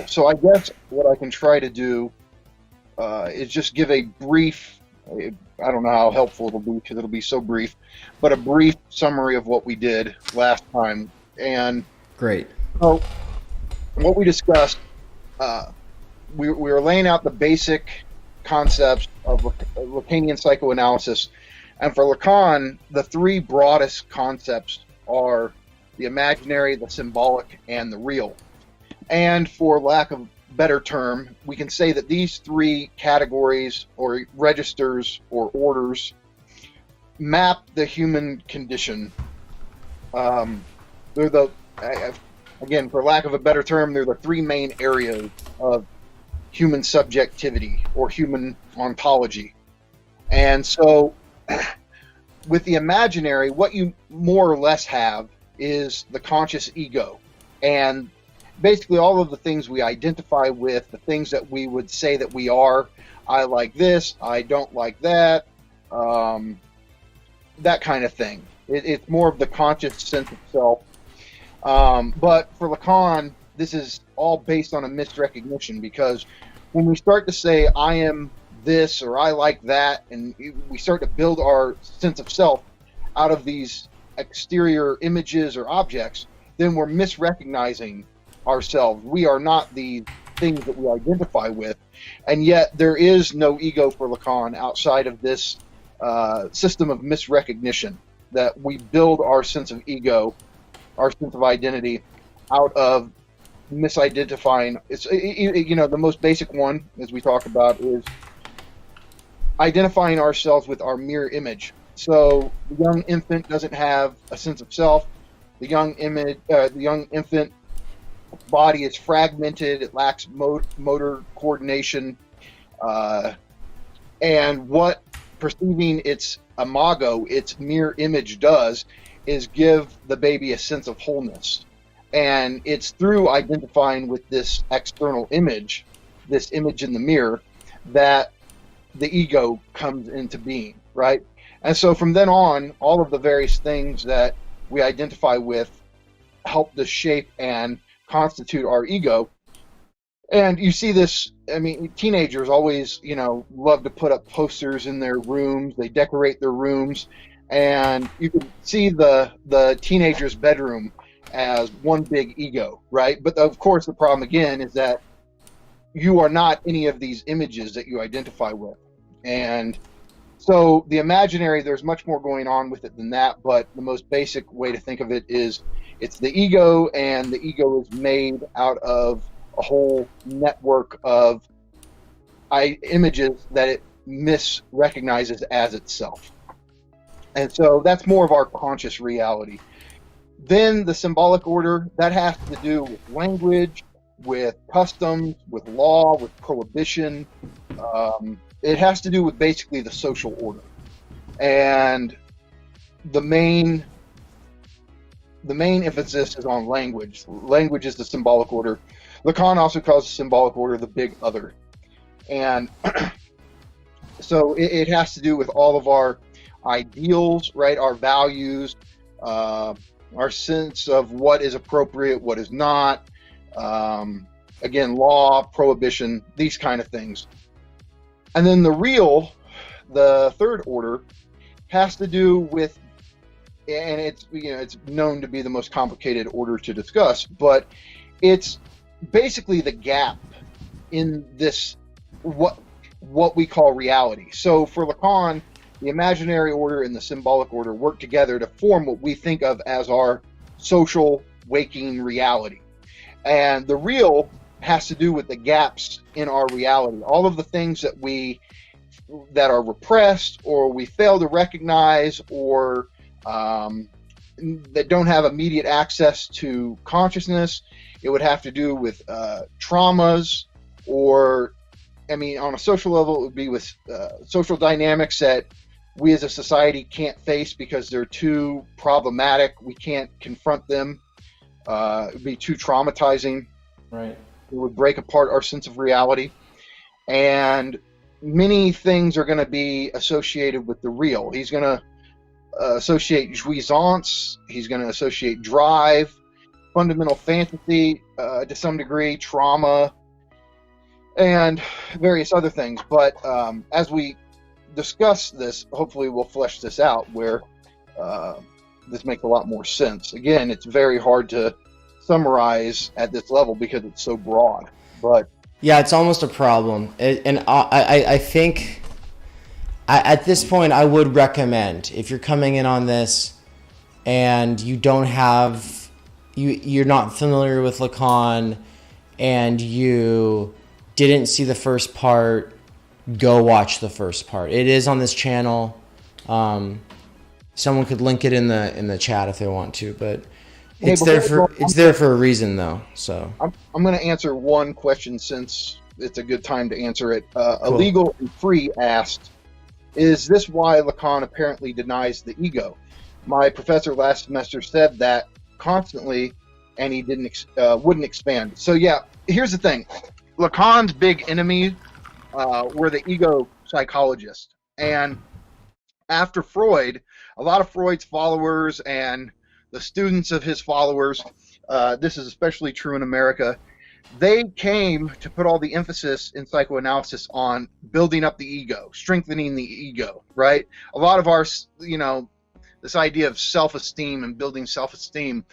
So I guess what I can try to do is just give a brief, I don't know how helpful it'll be because it'll be so brief, but a brief summary of what we did last time. And Great. so what we discussed, we were laying out the basic concepts of Lacanian psychoanalysis. And for Lacan, the three broadest concepts are the imaginary, the symbolic, and the real. And for lack of better term, we can say that these three categories or registers or orders map the human condition. They're the, again, for lack of a better term, they're the three main areas of human subjectivity or human ontology. And so with the imaginary, what you more or less have is the conscious ego. And basically all of the things we identify with, the things that we would say that we are. I like this, I don't like that, that kind of thing. It's more of the conscious sense of self. But for Lacan, this is all based on a misrecognition, because when we start to say I am this or I like that, and we start to build our sense of self out of these exterior images or objects, then we're misrecognizing ourselves. We are not the things that we identify with, and yet there is no ego for Lacan outside of this system of misrecognition, that we build our sense of ego, our sense of identity, out of misidentifying. It's, you know, the most basic one, as we talk about, is identifying ourselves with our mirror image. So the young infant doesn't have a sense of self. The young infant body is fragmented. It lacks motor coordination, and what perceiving its imago, its mirror image, does is give the baby a sense of wholeness. And it's through identifying with this external image, this image in the mirror, that the ego comes into being, right? And so from then on, all of the various things that we identify with help to shape and constitute our ego. And you see this, I mean, teenagers always, you know, love to put up posters in their rooms. They decorate their rooms, and you can see the teenager's bedroom as one big ego, right? But of course, the problem again is that you are not any of these images that you identify with. And so the imaginary, there's much more going on with it than that, but the most basic way to think of it is it's the ego, and the ego is made out of a whole network of images that it misrecognizes as itself. And so that's more of our conscious reality. Then the symbolic order, that has to do with language, with customs, with law, with prohibition. It has to do with basically the social order. And the main emphasis is on language. Language is the symbolic order. Lacan also calls the symbolic order the big other. And so it has to do with all of our ideals, right? Our values, our sense of what is appropriate, what is not. Again, law, prohibition, these kind of things. And then the real, the third order, has to do with, and it's, you know, it's known to be the most complicated order to discuss, but it's basically the gap in this what we call reality. So for Lacan, the imaginary order and the symbolic order work together to form what we think of as our social waking reality. And the real has to do with the gaps in our reality, all of the things that are repressed, or we fail to recognize, or that don't have immediate access to consciousness. It would have to do with traumas, or, I mean, on a social level, it would be with social dynamics that we as a society can't face because they're too problematic. We can't confront them. It would be too traumatizing. Right. It would break apart our sense of reality. And many things are going to be associated with the real. He's going to associate jouissance. He's going to associate drive, fundamental fantasy to some degree, trauma, and various other things. But as we discuss this, hopefully we'll flesh this out where this makes a lot more sense. Again, it's very hard to summarize at this level because it's so broad. But yeah, it's almost a problem. I think at this point I would recommend, if you're coming in on this and you don't have, you're not familiar with LACAN and you didn't see the first part, go watch the first part. It is on this channel. Someone could link it in the chat if they want to, but it's there for a reason though. So I'm going to answer one question since it's a good time to answer it. Cool. Illegal and Free asked, is this why LACAN apparently denies the ego? My professor last semester said that constantly, and he wouldn't expand. So yeah, here's the thing. LACAN's big enemy were the ego psychologists. And after Freud, a lot of Freud's followers and the students of his followers, this is especially true in America, they came to put all the emphasis in psychoanalysis on building up the ego, strengthening the ego, right? A lot of our, this idea of self-esteem and building self-esteem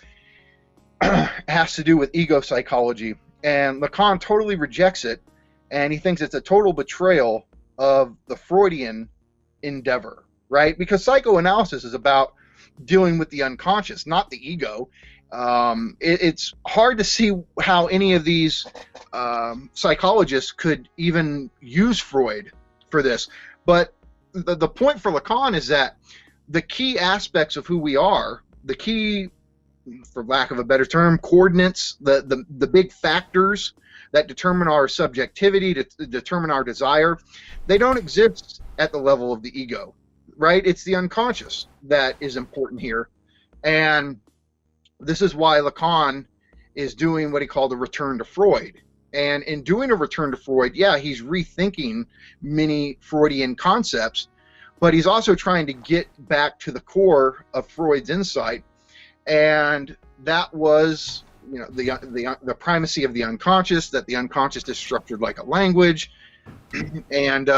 has to do with ego psychology. And LACAN totally rejects it, and he thinks it's a total betrayal of the Freudian endeavor, right? Because psychoanalysis is about dealing with the unconscious, not the ego. It's hard to see how any of these psychologists could even use Freud for this. But the point for LACAN is that the key aspects of who we are, the key, for lack of a better term, coordinates, the big factors that determine our subjectivity, to determine our desire, they don't exist at the level of the ego, right? It's the unconscious that is important here. And this is why LACAN is doing what he called a return to Freud. And in doing a return to Freud, yeah, he's rethinking many Freudian concepts, but he's also trying to get back to the core of Freud's insight. And that was, the primacy of the unconscious, that the unconscious is structured like a language. And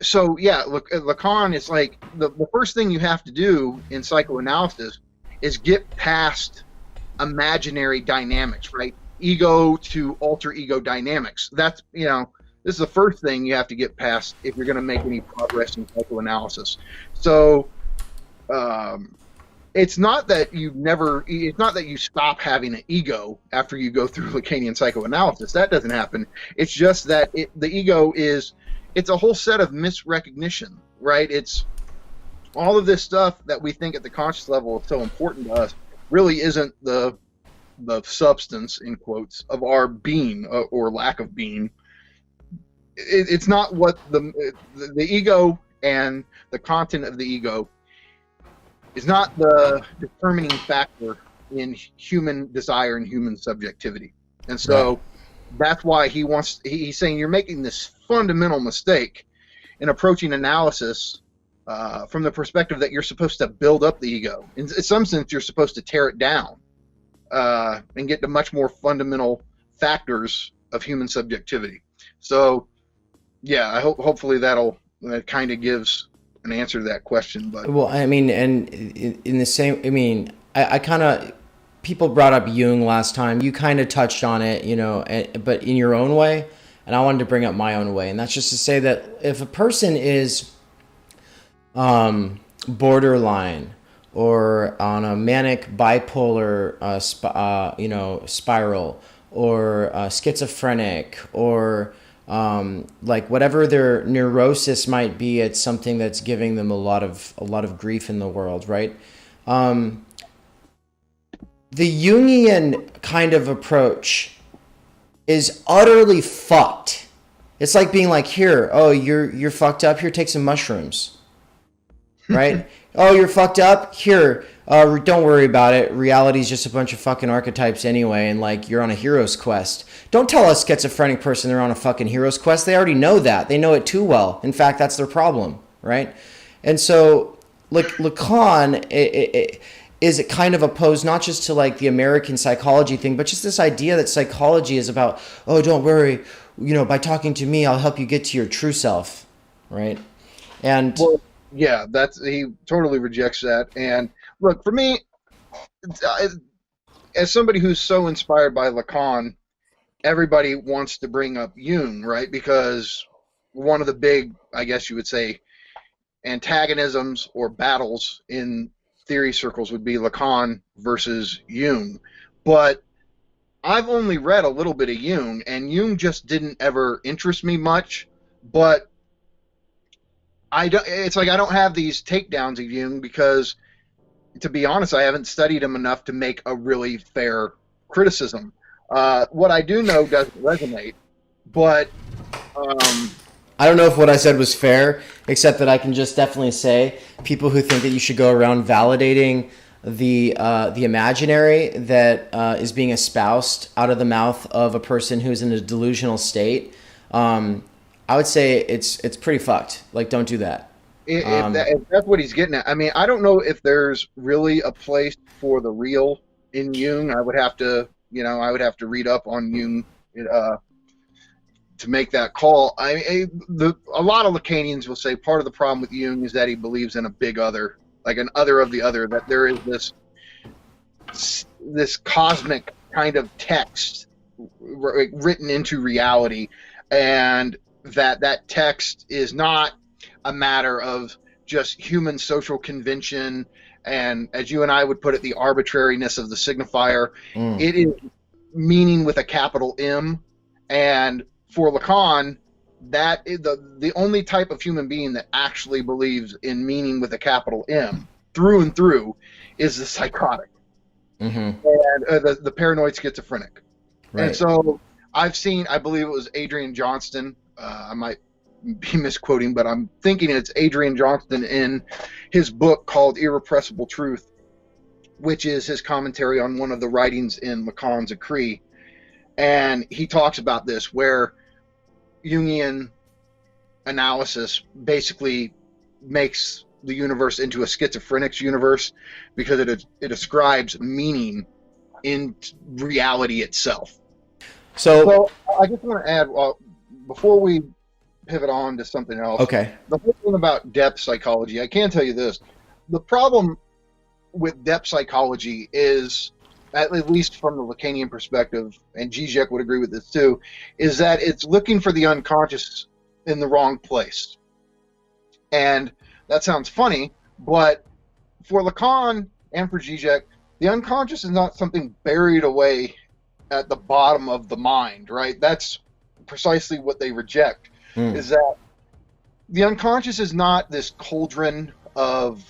so, yeah, look, LACAN is like, the first thing you have to do in psychoanalysis is get past imaginary dynamics, right? Ego to alter ego dynamics. That's, this is the first thing you have to get past if you're going to make any progress in psychoanalysis. So, it's not that you stop having an ego after you go through Lacanian psychoanalysis. That doesn't happen. It's just that the ego it's a whole set of misrecognition, right? It's all of this stuff that we think at the conscious level is so important to us really isn't the substance, in quotes, of our being or lack of being. It's not what the ego and the content of the ego is not the determining factor in human desire and human subjectivity. And so that's why he's saying you're making this fundamental mistake in approaching analysis from the perspective that you're supposed to build up the ego. In some sense, you're supposed to tear it down and get to much more fundamental factors of human subjectivity. So, yeah, hopefully that kind of gives an answer to that question. But well, I mean, and in the same, I mean, I kind of, people brought up Jung last time. You kind of touched on it, but in your own way. And I wanted to bring up my own way, and that's just to say that if a person is borderline or on a manic bipolar spiral, or schizophrenic, or like whatever their neurosis might be, it's something that's giving them a lot of grief in the world, right? The Jungian kind of approach is utterly fucked. It's like being like, here, oh, you're fucked up, here, take some mushrooms, right? Oh, you're fucked up, here, don't worry about it, reality's just a bunch of fucking archetypes anyway, and like you're on a hero's quest. Don't tell a schizophrenic person they're on a fucking hero's quest. They already know that. They know it too well. In fact, that's their problem, right? And so LACAN is it kind of opposed not just to like the American psychology thing, but just this idea that psychology is about, oh, don't worry, by talking to me, I'll help you get to your true self, right? And well, yeah, he totally rejects that. And look, for me, as somebody who's so inspired by Lacan, everybody wants to bring up Jung, right? Because one of the big, I guess you would say, antagonisms or battles in theory circles would be Lacan versus Jung. But I've only read a little bit of Jung, and Jung just didn't ever interest me much. But it's like I don't have these takedowns of Jung because, to be honest, I haven't studied him enough to make a really fair criticism. What I do know doesn't resonate, but I don't know if what I said was fair, except that I can just definitely say people who think that you should go around validating the imaginary that is being espoused out of the mouth of a person who's in a delusional state, I would say it's pretty fucked. Like, don't do that. If that's what he's getting at. I mean, I don't know if there's really a place for the real in Jung. I would have to read up on Jung to make that call. A lot of Lacanians will say part of the problem with Jung is that he believes in a big other, like an other of the other, that there is this cosmic kind of text written into reality, and that text is not a matter of just human social convention and, as you and I would put it, the arbitrariness of the signifier. It is meaning with a capital M, and for Lacan, that is the only type of human being that actually believes in meaning with a capital M through and through is the psychotic and the paranoid schizophrenic. Right. And so I've seen, I believe it was Adrian Johnston, I might be misquoting, but I'm thinking it's Adrian Johnston in his book called Irrepressible Truth, which is his commentary on one of the writings in Lacan's Écrit. And he talks about this, where Jungian analysis basically makes the universe into a schizophrenic universe because it ascribes meaning in reality itself. So I just want to add, before we pivot on to something else. Okay. The whole thing about depth psychology, I can tell you this. The problem with depth psychology is, at least from the Lacanian perspective, and Zizek would agree with this too, is that it's looking for the unconscious in the wrong place. And that sounds funny, but for Lacan and for Zizek, the unconscious is not something buried away at the bottom of the mind, right? That's precisely what they reject, is that the unconscious is not this cauldron of,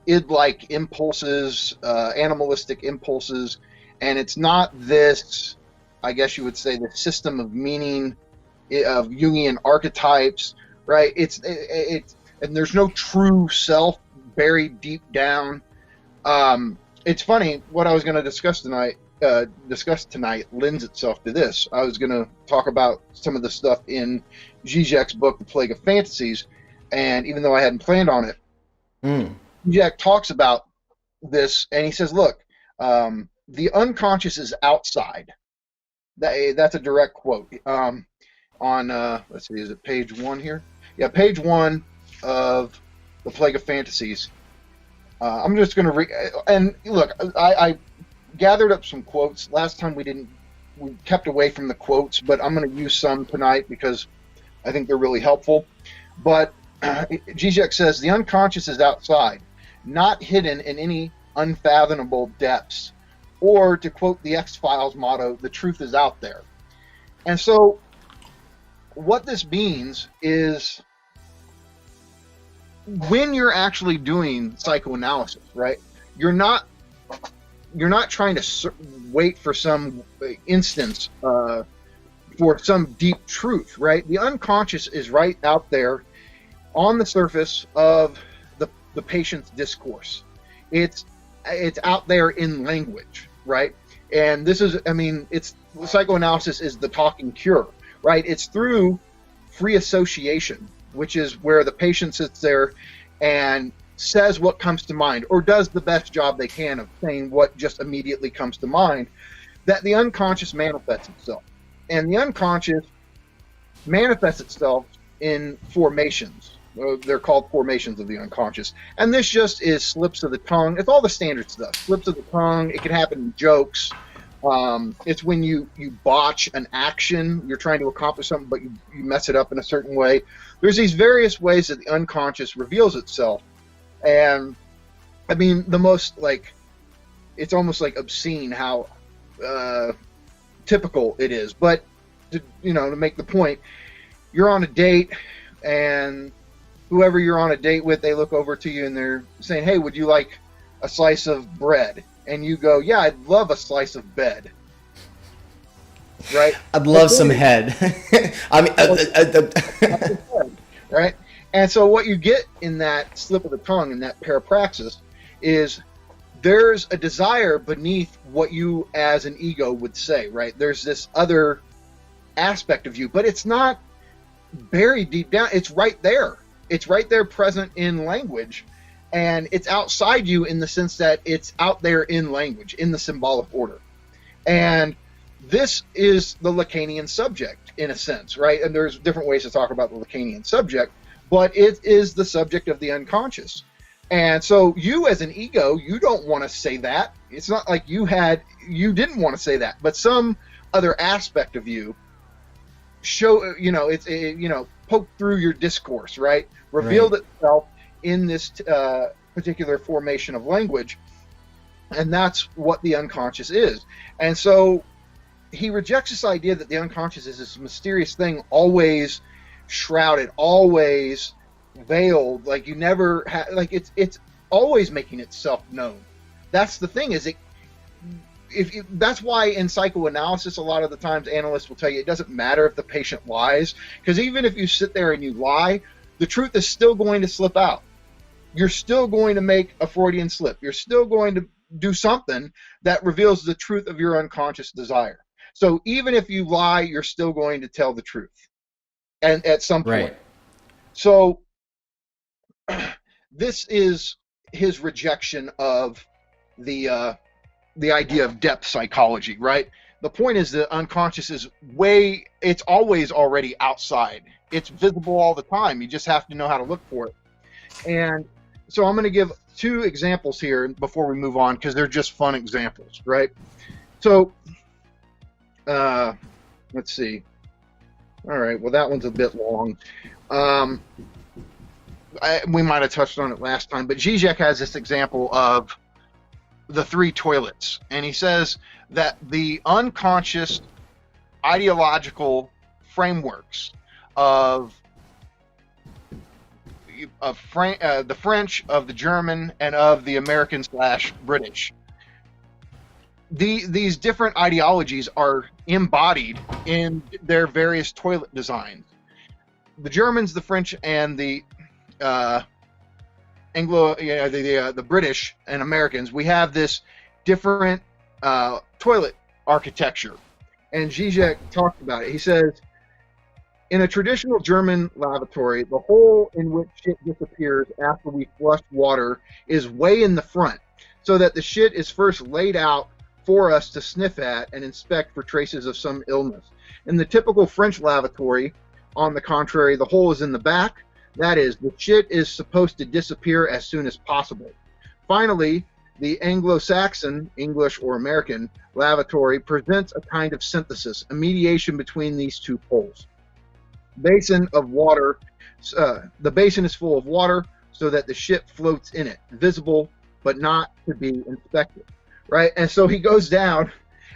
id-like impulses, animalistic impulses, and it's not this, I guess you would say, the system of meaning of Jungian archetypes, right? It's and there's no true self buried deep down. It's funny, what I was going to discuss tonight lends itself to this. I was going to talk about some of the stuff in Zizek's book, The Plague of Fantasies, and even though I hadn't planned on it, Zizek talks about this, and he says, look, the unconscious is outside. That's a direct quote. On, let's see, is it page 1 here? Yeah, page 1 of The Plague of Fantasies. I'm just going to read, and look, I gathered up some quotes. Last time we kept away from the quotes, but I'm going to use some tonight because I think they're really helpful. But Zizek says, the unconscious is outside, not hidden in any unfathomable depths. Or, to quote the X-Files motto, the truth is out there. And so what this means is, when you're actually doing psychoanalysis, right, you're not trying to wait for some instance for some deep truth, right? The unconscious is right out there on the surface of the patient's discourse. It's out there in language, right? And this is, psychoanalysis is the talking cure, right? It's through free association, which is where the patient sits there and says what comes to mind, or does the best job they can of saying what just immediately comes to mind, that the unconscious manifests itself. And the unconscious manifests itself in formations. They're called formations of the unconscious. And this just is slips of the tongue. It's all the standard stuff. Slips of the tongue. It can happen in jokes. It's when you botch an action. You're trying to accomplish something, but you mess it up in a certain way. There's these various ways that the unconscious reveals itself. And, I mean, the most, like, it's almost like obscene how typical it is. But, to make the point, you're on a date, and whoever you're on a date with, they look over to you and they're saying, hey, would you like a slice of bread? And you go, yeah, I'd love a slice of bed. Right? I'd love some head. I mean, right? And so what you get in that slip of the tongue, in that parapraxis, is there's a desire beneath what you as an ego would say, right? There's this other aspect of you, but it's not buried deep down. It's right there. It's right there, present in language, and it's outside you in the sense that it's out there in language, in the symbolic order. And this is the Lacanian subject, in a sense, right? And there's different ways to talk about the Lacanian subject, but it is the subject of the unconscious. And so you as an ego, you don't want to say that. It's not like you didn't want to say that, but some other aspect of you poked through your discourse, right? Revealed itself in this particular formation of language, and that's what the unconscious is. And so he rejects this idea that the unconscious is this mysterious thing, always shrouded, always veiled, like you never like it's always making itself known. That's the thing, is that's why in psychoanalysis a lot of the times analysts will tell you it doesn't matter if the patient lies, because even if you sit there and you lie, the truth is still going to slip out. You're still going to make a Freudian slip. You're still going to do something that reveals the truth of your unconscious desire. So even if you lie, you're still going to tell the truth, and at some point. Right. So this is his rejection of the idea of depth psychology, right? The point is the unconscious is it's always already outside. It's visible all the time. You just have to know how to look for it. And so I'm going to give two examples here before we move on, because they're just fun examples, right? So, let's see. All right, well, that one's a bit long. We might have touched on it last time, but Zizek has this example of the three toilets, and he says that the unconscious ideological frameworks of the French, of the German, and of the American/British, these different ideologies are embodied in their various toilet designs. The Germans, the French, and the the British and Americans, we have this different toilet architecture. And Zizek talks about it. He says, in a traditional German lavatory, the hole in which shit disappears after we flush water is way in the front, so that the shit is first laid out for us to sniff at and inspect for traces of some illness. In the typical French lavatory, on the contrary, the hole is in the back. That is, the shit is supposed to disappear as soon as possible. Finally, the Anglo-Saxon, English or American, lavatory presents a kind of synthesis, a mediation between these two poles. The basin is full of water so that the shit floats in it, visible but not to be inspected. Right? And so he goes down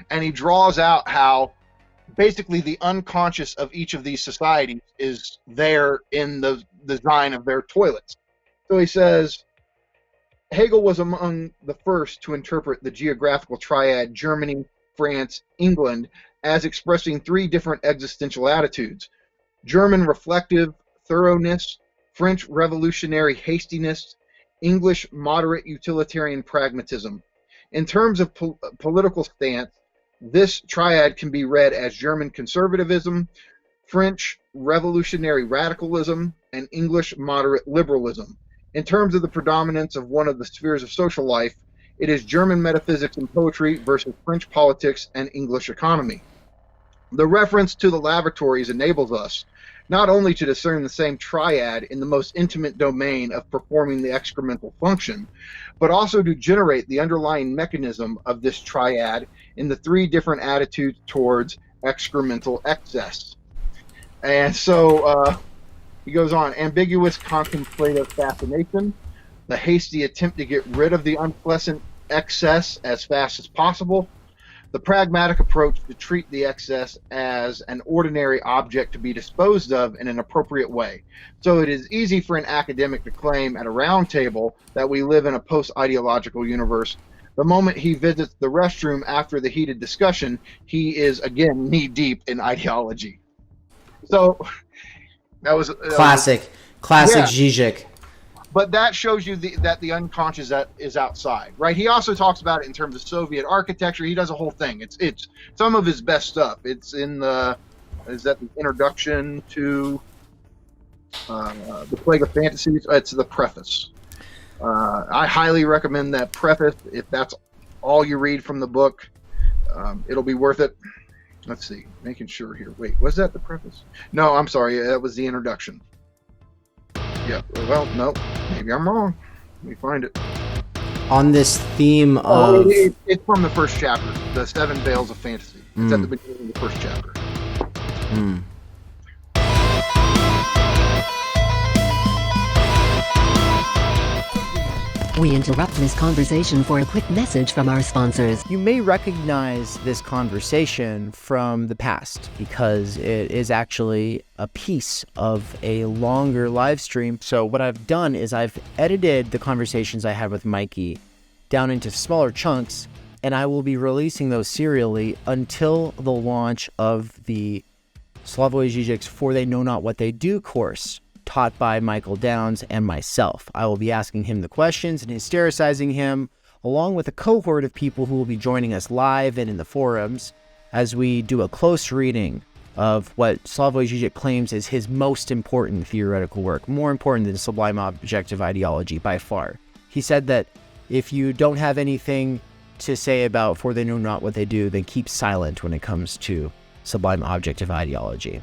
and he draws out how basically the unconscious of each of these societies is there in the design of their toilets. So he says, Hegel was among the first to interpret the geographical triad Germany, France, England as expressing three different existential attitudes: German reflective thoroughness, French revolutionary hastiness, English moderate utilitarian pragmatism. In terms of political stance, this triad can be read as German conservatism, French revolutionary radicalism, and English moderate liberalism. In terms of the predominance of one of the spheres of social life, it is German metaphysics and poetry versus French politics and English economy. The reference to the lavatories enables us not only to discern the same triad in the most intimate domain of performing the excremental function, but also to generate the underlying mechanism of this triad in the three different attitudes towards excremental excess. And so he goes on, ambiguous contemplative fascination, the hasty attempt to get rid of the unpleasant excess as fast as possible, the pragmatic approach to treat the excess as an ordinary object to be disposed of in an appropriate way. So it is easy for an academic to claim at a round table that we live in a post-ideological universe. The moment he visits the restroom after the heated discussion, he is again knee-deep in ideology. So that was classic yeah. Zizek. But that shows you that the unconscious is outside, right? He also talks about it in terms of Soviet architecture. He does a whole thing. It's some of his best stuff. It's in the introduction to The Plague of Fantasies? It's the preface. I highly recommend that preface. If that's all you read from the book, it'll be worth it. Let's see, making sure here. Wait, was that the preface? No, I'm sorry. That was the introduction. Yeah, well, no, maybe I'm wrong. Let me find it. On this theme of... it's from the first chapter, The Seven Veils of Fantasy. It's at the beginning of the first chapter. We interrupt this conversation for a quick message from our sponsors. You may recognize this conversation from the past because it is actually a piece of a longer live stream. So what I've done is I've edited the conversations I had with Mikey down into smaller chunks, and I will be releasing those serially until the launch of the Slavoj Žižek's For They Know Not What They Do course, taught by Michael Downs and myself. I will be asking him the questions and hystericizing him, along with a cohort of people who will be joining us live and in the forums as we do a close reading of what Slavoj Žižek claims is his most important theoretical work, more important than Sublime Objective Ideology by far. He said that if you don't have anything to say about For They Know Not What They Do, then keep silent when it comes to Sublime Objective Ideology.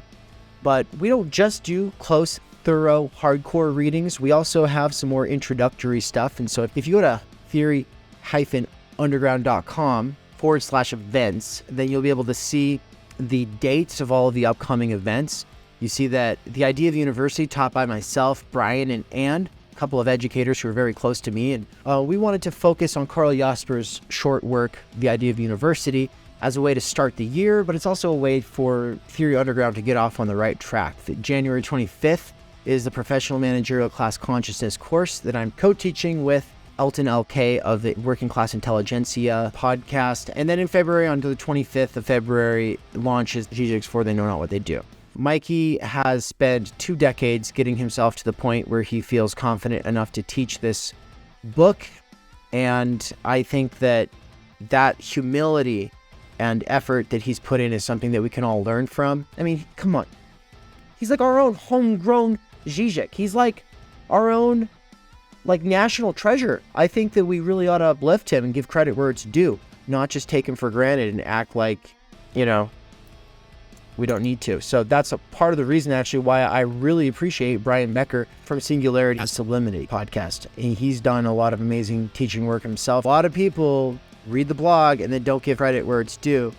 But we don't just do close, thorough, hardcore readings. We also have some more introductory stuff. And so if you go to theory-underground.com/events, then you'll be able to see the dates of all of the upcoming events. You see that the Idea of University, taught by myself, Brian, and a couple of educators who are very close to me. And we wanted to focus on Karl Jasper's short work, The Idea of University, as a way to start the year, but it's also a way for Theory Underground to get off on the right track. January 25th is the Professional Managerial Class Consciousness course that I'm co-teaching with Elton LK of the Working Class Intelligentsia podcast. And then in February, on the 25th of February, launches Žižek's For They Know Not What They Do. Mikey has spent 2 decades getting himself to the point where he feels confident enough to teach this book. And I think that humility and effort that he's put in is something that we can all learn from. I mean, come on. He's like our own homegrown Žižek. He's like our own national treasure. I think that we really ought to uplift him and give credit where it's due, not just take him for granted and act like, we don't need to. So that's a part of the reason actually why I really appreciate Brian Becker from Singularity Sublimity podcast. He's done a lot of amazing teaching work himself. A lot of people read the blog and then don't give credit where it's due.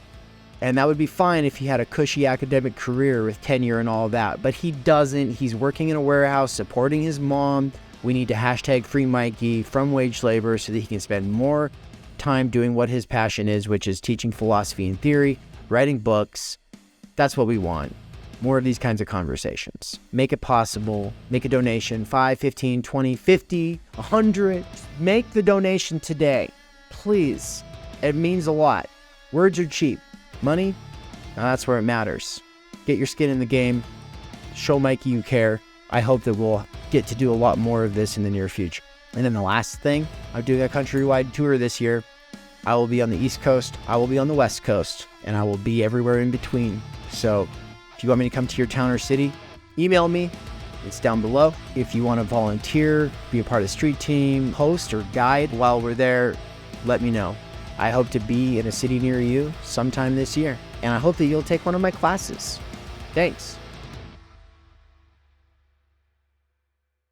And that would be fine if he had a cushy academic career with tenure and all that. But he doesn't. He's working in a warehouse, supporting his mom. We need to hashtag free Mikey from wage labor so that he can spend more time doing what his passion is, which is teaching philosophy and theory, writing books. That's what we want. More of these kinds of conversations. Make it possible. Make a donation. 5, 15, 20, 50, 100. Make the donation today. Please. It means a lot. Words are cheap. Money, now that's where it matters. Get your skin in the game. Show Mikey you care. I hope that we'll get to do a lot more of this in the near future. And then the last thing, I'm doing a countrywide tour this year. I will be on the East Coast, I will be on the West Coast, and I will be everywhere in between. So if you want me to come to your town or city, email me, It's down below. If you want to volunteer, be a part of the street team, host or guide while we're there, let me know. I hope to be in a city near you sometime this year, and I hope that you'll take one of my classes. Thanks.